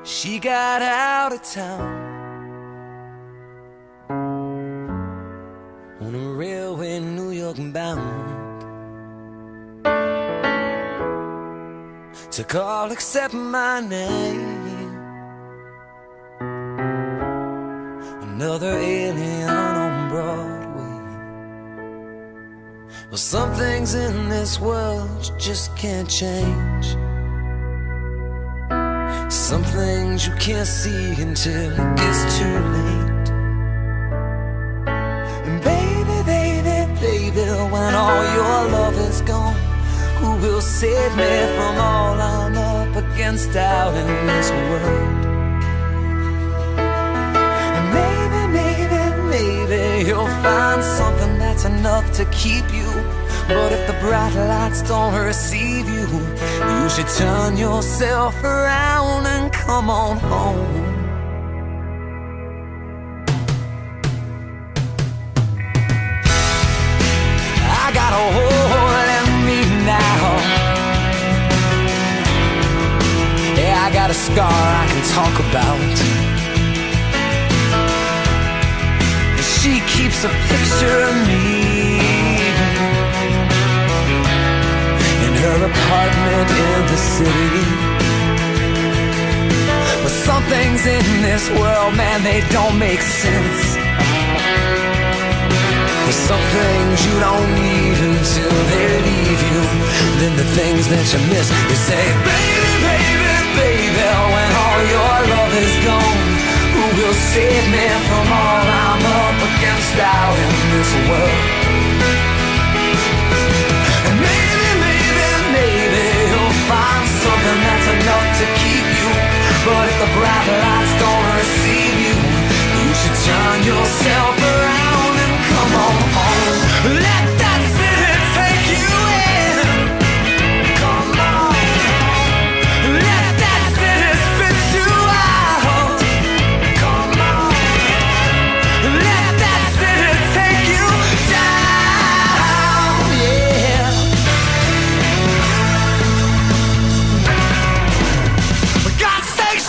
She got out of town on a railway, New York bound, took all except my name. Another alien on Broadway. Well, some things in this world you just can't change. Some things you can't see until it gets too late. And baby, baby, baby, when all your love is gone, who will save me from all I'm up against out in this world? And maybe you'll find something that's enough to keep you. But if the bright lights don't receive you, you should turn yourself around and come on home. I got a hole in me now. Yeah, I got a scar I can talk about. She keeps a picture of me her apartment in the city. But some things in this world, man, they don't make sense. There's some things you don't need until they leave you. Then the things that you miss, you say, baby, baby, baby, when all your love is gone, who will save me from all I'm up against out in this world? Find something that's enough to keep you. But if the bright lights don't receive you, you should turn yourself around and come on home. Let that city take you in. Come on. Let that city spit you out. Come on. Let that city take you down. Yeah.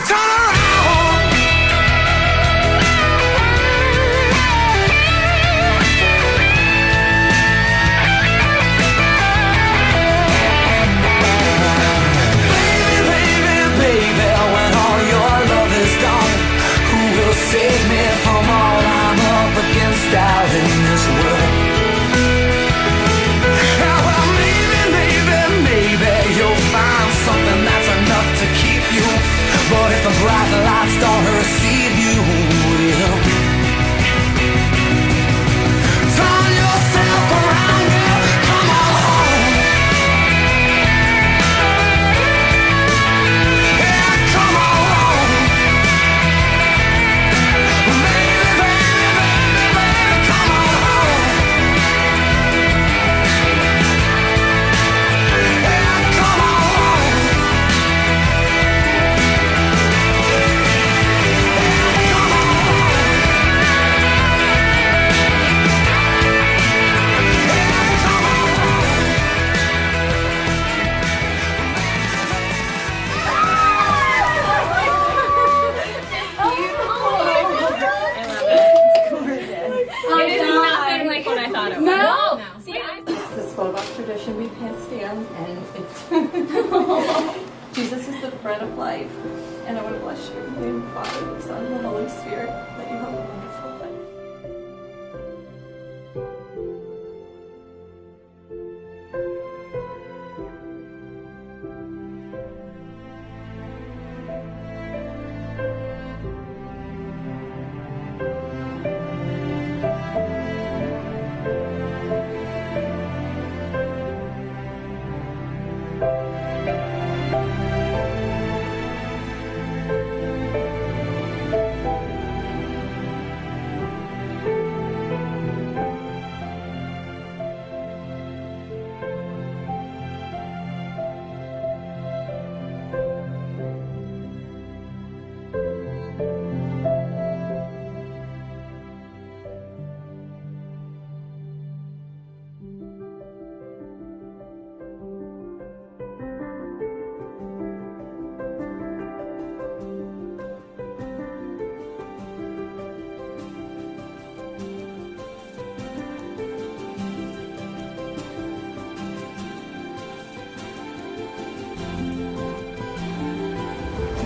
Turn around. Baby, baby, baby, when all your love is gone, who will save me from all I'm up against out in this world? Well, maybe you'll find something that's enough to keep you. But if the bright lights don't receive you, well, turn yourself around, girl, come on home. Yeah, come on home. Baby, baby, baby, baby, come on home. Yeah, come on home. Tradition we can't stand, and it's Jesus is the bread of life, and I want to bless you in the name of the Father, the Son, and the Holy Spirit, that you have a wonderful life.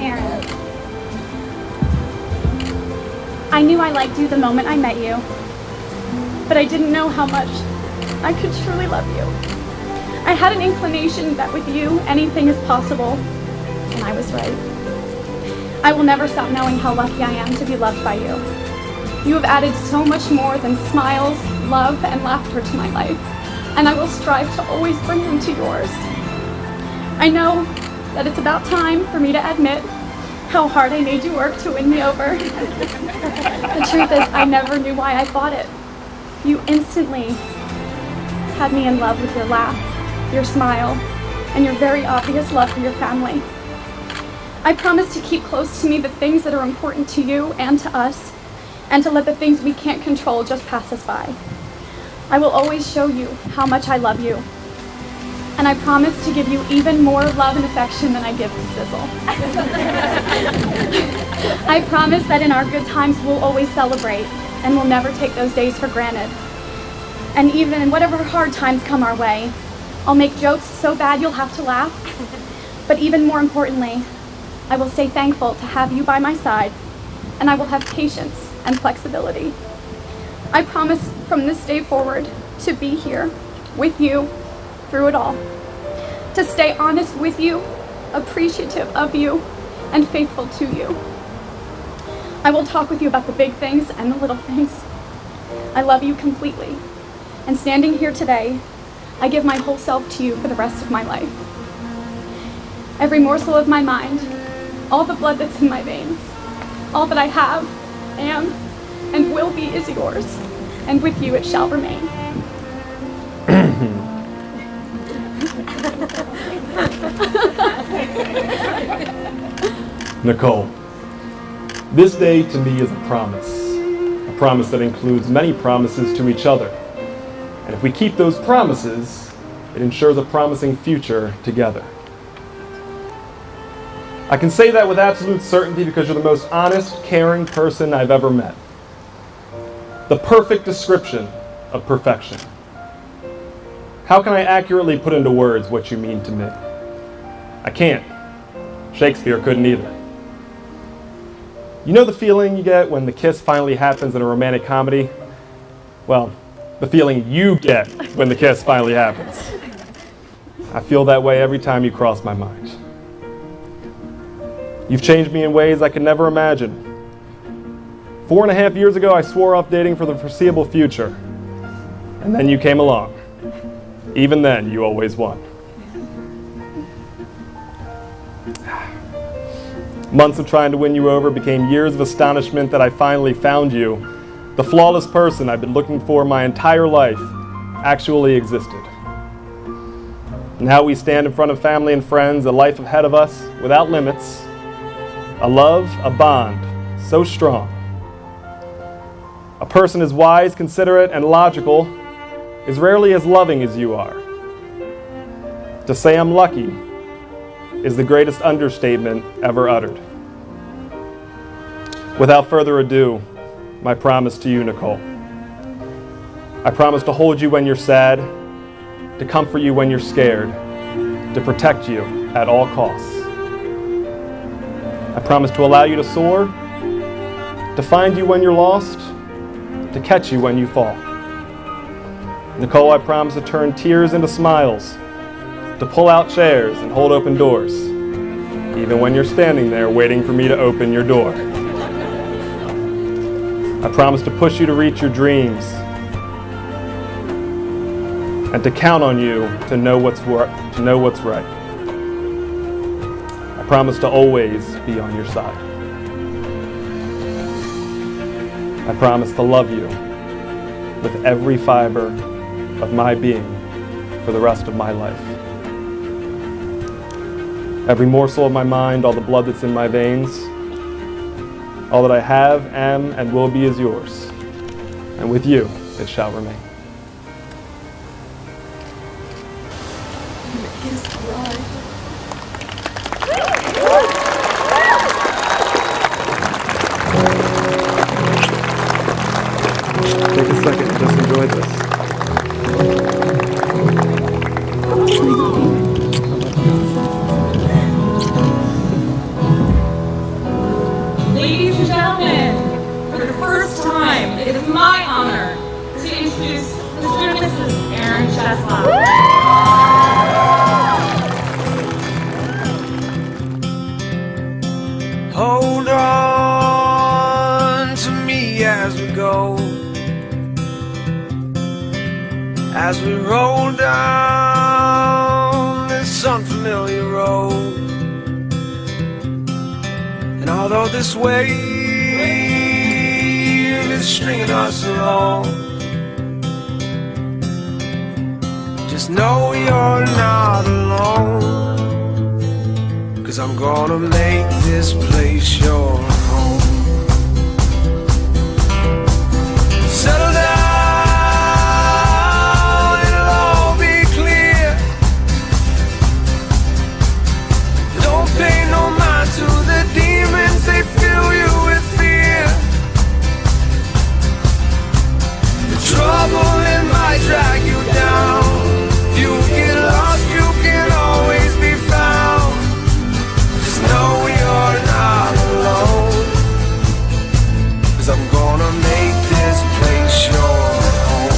Aaron. I knew I liked you the moment I met you, but I didn't know how much I could truly love you. I had an inclination that with you, anything is possible, and I was right. I will never stop knowing how lucky I am to be loved by you. You have added so much more than smiles, love, and laughter to my life, and I will strive to always bring them to yours. I know that it's about time for me to admit how hard I made you work to win me over. The truth is, I never knew why I fought it. You instantly had me in love with your laugh, your smile, and your very obvious love for your family. I promise to keep close to me the things that are important to you and to us, and to let the things we can't control just pass us by. I will always show you how much I love you, and I promise to give you even more love and affection than I give to Sizzle. I promise that in our good times we'll always celebrate, and we'll never take those days for granted. And even whatever hard times come our way, I'll make jokes so bad you'll have to laugh. But even more importantly, I will stay thankful to have you by my side, and I will have patience and flexibility. I promise from this day forward to be here with you through it all, to stay honest with you, appreciative of you, and faithful to you. I will talk with you about the big things and the little things. I love you completely, and standing here today, I give my whole self to you for the rest of my life. Every morsel of my mind, all the blood that's in my veins, all that I have, am, and will be is yours, and with you it shall remain. Nicole, this day to me is a promise that includes many promises to each other. And if we keep those promises, it ensures a promising future together. I can say that with absolute certainty because you're the most honest, caring person I've ever met. The perfect description of perfection. How can I accurately put into words what you mean to me? I can't. Shakespeare couldn't either. You know the feeling you get when the kiss finally happens in a romantic comedy? Well, the feeling you get when the kiss finally happens. I feel that way every time you cross my mind. You've changed me in ways I could never imagine. 4.5 years ago, I swore off dating for the foreseeable future. And then you came along. Even then, you always won. Months of trying to win you over became years of astonishment that I finally found you. The flawless person I've been looking for my entire life actually existed. Now we stand in front of family and friends, a life ahead of us without limits, a love, a bond so strong. A person as wise, considerate, and logical is rarely as loving as you are. To say I'm lucky is the greatest understatement ever uttered. Without further ado, my promise to you, Nicole. I promise to hold you when you're sad, to comfort you when you're scared, to protect you at all costs. I promise to allow you to soar, to find you when you're lost, to catch you when you fall. Nicole, I promise to turn tears into smiles, to pull out chairs and hold open doors, even when you're standing there waiting for me to open your door. I promise to push you to reach your dreams, and to count on you to know what's right. I promise to always be on your side. I promise to love you with every fiber of my being for the rest of my life. Every morsel of my mind, all the blood that's in my veins, all that I have, am, and will be is yours, and with you it shall remain. Take a second and just enjoy this. Hold on to me as we go, as we roll down this unfamiliar road. And although this wave is stringing us along, just know you're not alone, 'cause I'm gonna make this place your home. Settle down, it'll all be clear. Don't pay no mind to the demons, they fill you with fear. The trouble, it might drag you down. You get lost, you can always be found. Just know you're not alone, 'cause I'm gonna make this place your home.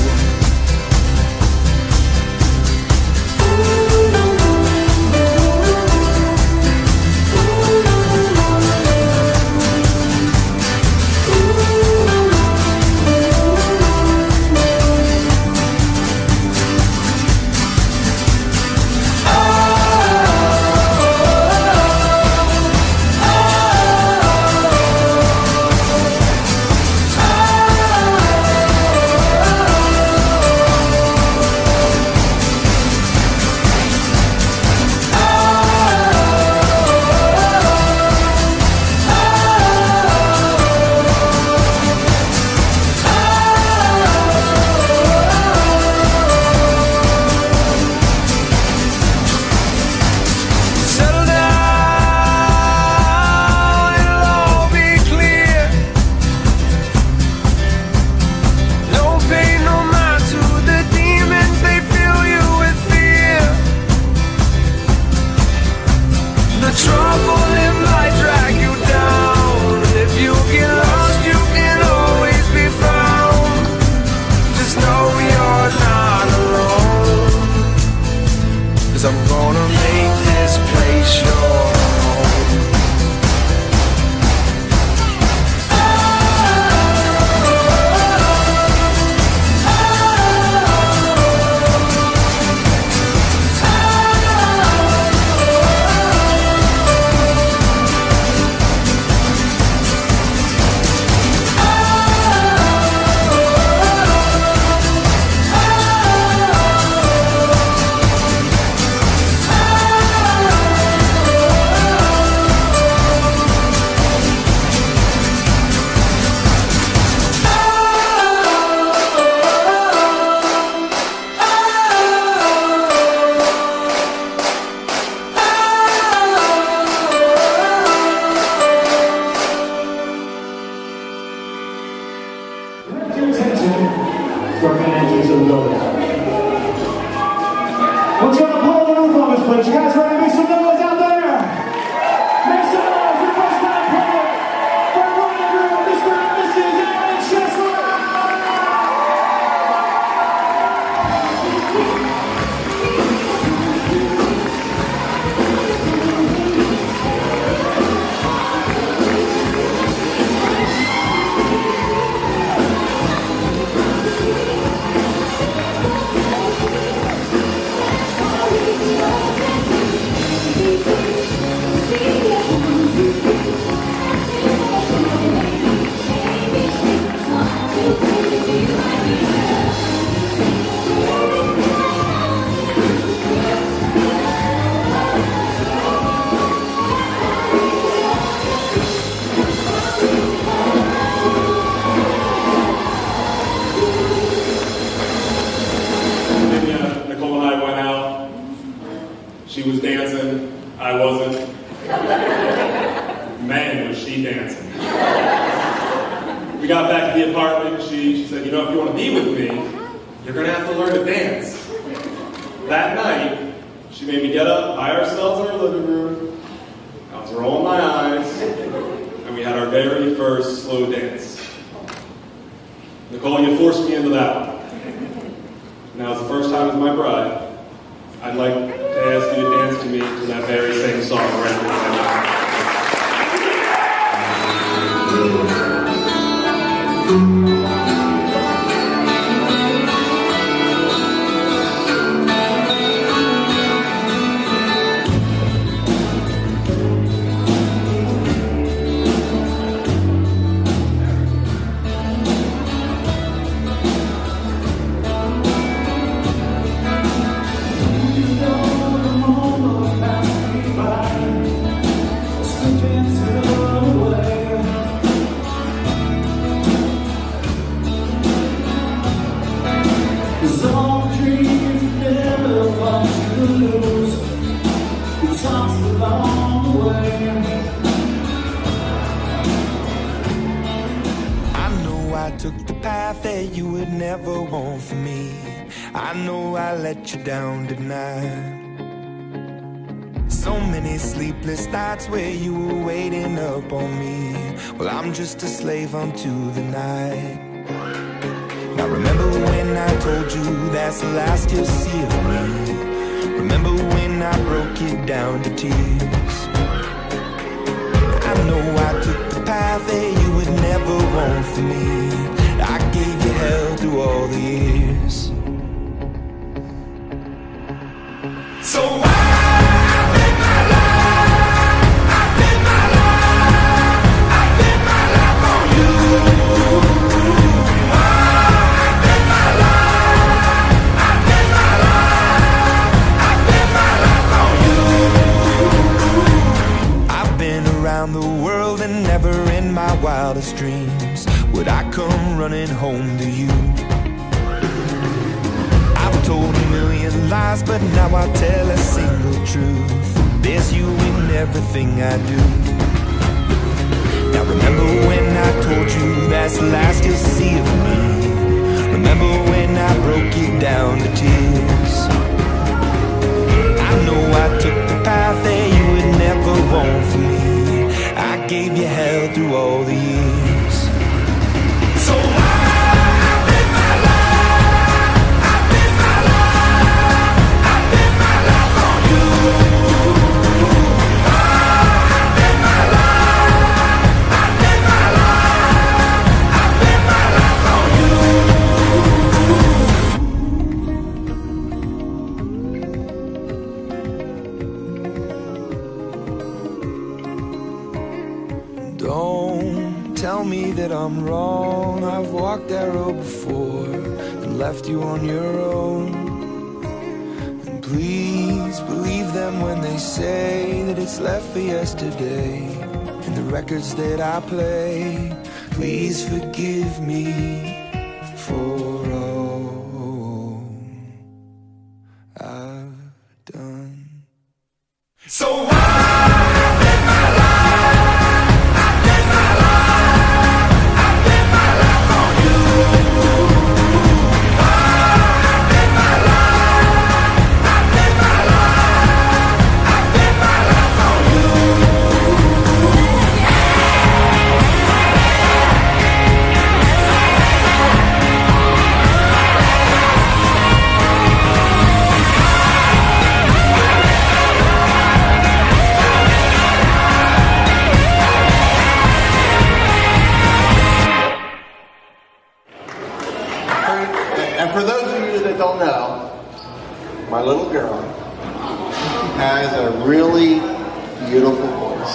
She was dancing, I wasn't. Man, was she dancing. We got back to the apartment, she said, you know, if you want to be with me, you're going to have to learn to dance. That night, she made me get up by ourselves in our living room. I was rolling my eyes, and we had our very first slow dance. Nicole, you forced me into that one. Now, it's the first time as my bride. I'd like to ask you to dance to me to that very same song right now. Took the path that you would never want for me. I know I let you down tonight. So many sleepless nights where you were waiting up on me. Well, I'm just a slave unto the night. Now remember when I told you that's the last you'll see of me. Remember when I broke it down to tears. I know I took the path that you would never want for me. I gave you hell through all the years. So I bet my life, I bet my life, I bet my life on you. I bet my life, I bet my life, I bet my life on you. I've been around the world and never in my wildest dreams would I come running home to you. I've told a million lies, but now I tell a single truth. There's you in everything I do. Now remember when I told you that's the last you'll see of me. Remember when I broke it down to tears. I know I took the path that you would never want for me. I gave you hell through all the years. So I bet my life, I bet my life, I bet my life on you. I bet my life, I bet my life, I bet my life on you. Don't tell me that I'm wrong. I've walked that road before and left you on your own. And please believe them when they say that it's left for yesterday. And the records that I play, please forgive me for all I've done. So don't know, my little girl has a really beautiful voice.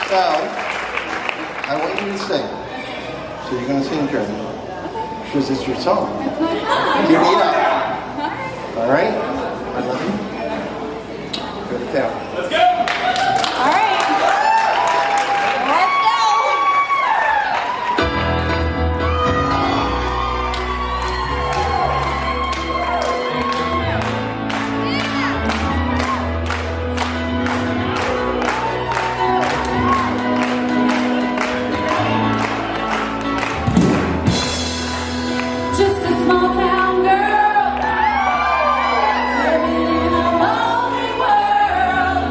So, I want you to sing. So you're going to sing, Jeremy, because it's your song. Give me up. All right? I love you. Go to town. Let's go! All right. Just a small town girl living in a lonely world.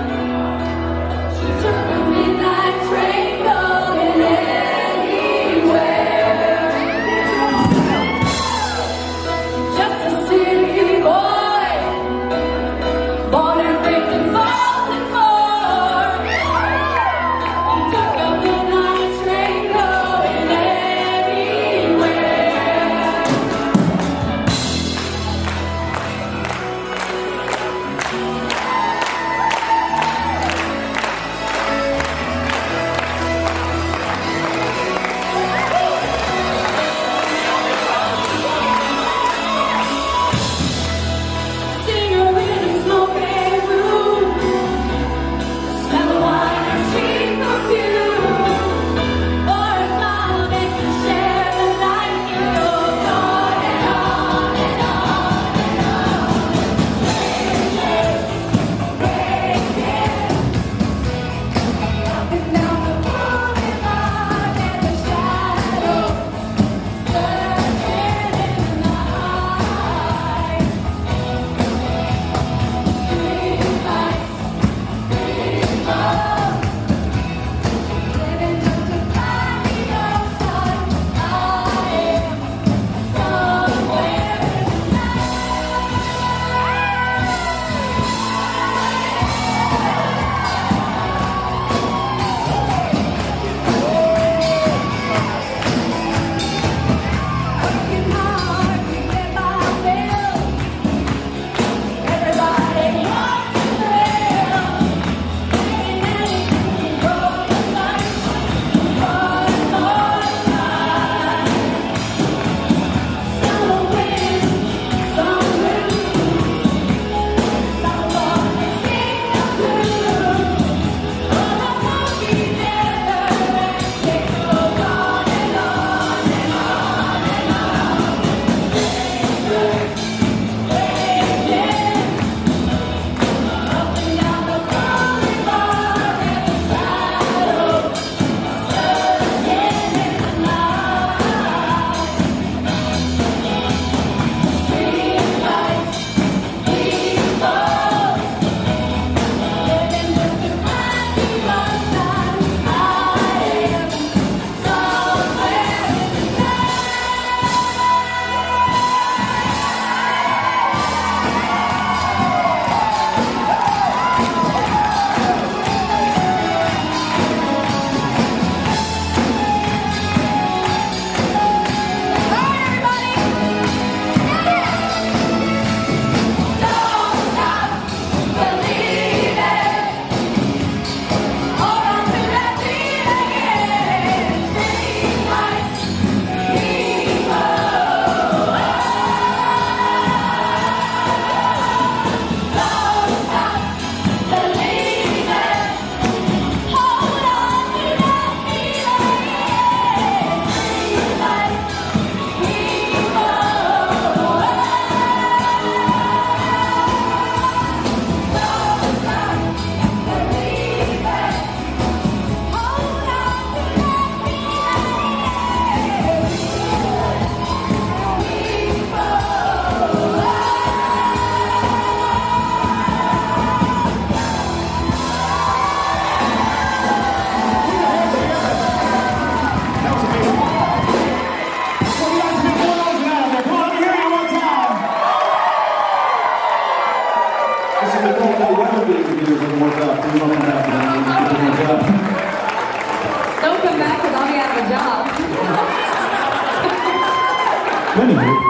the weather videos doesn't work out, please don't come back to that. Don't come back because I'll be out of a job. Anyway.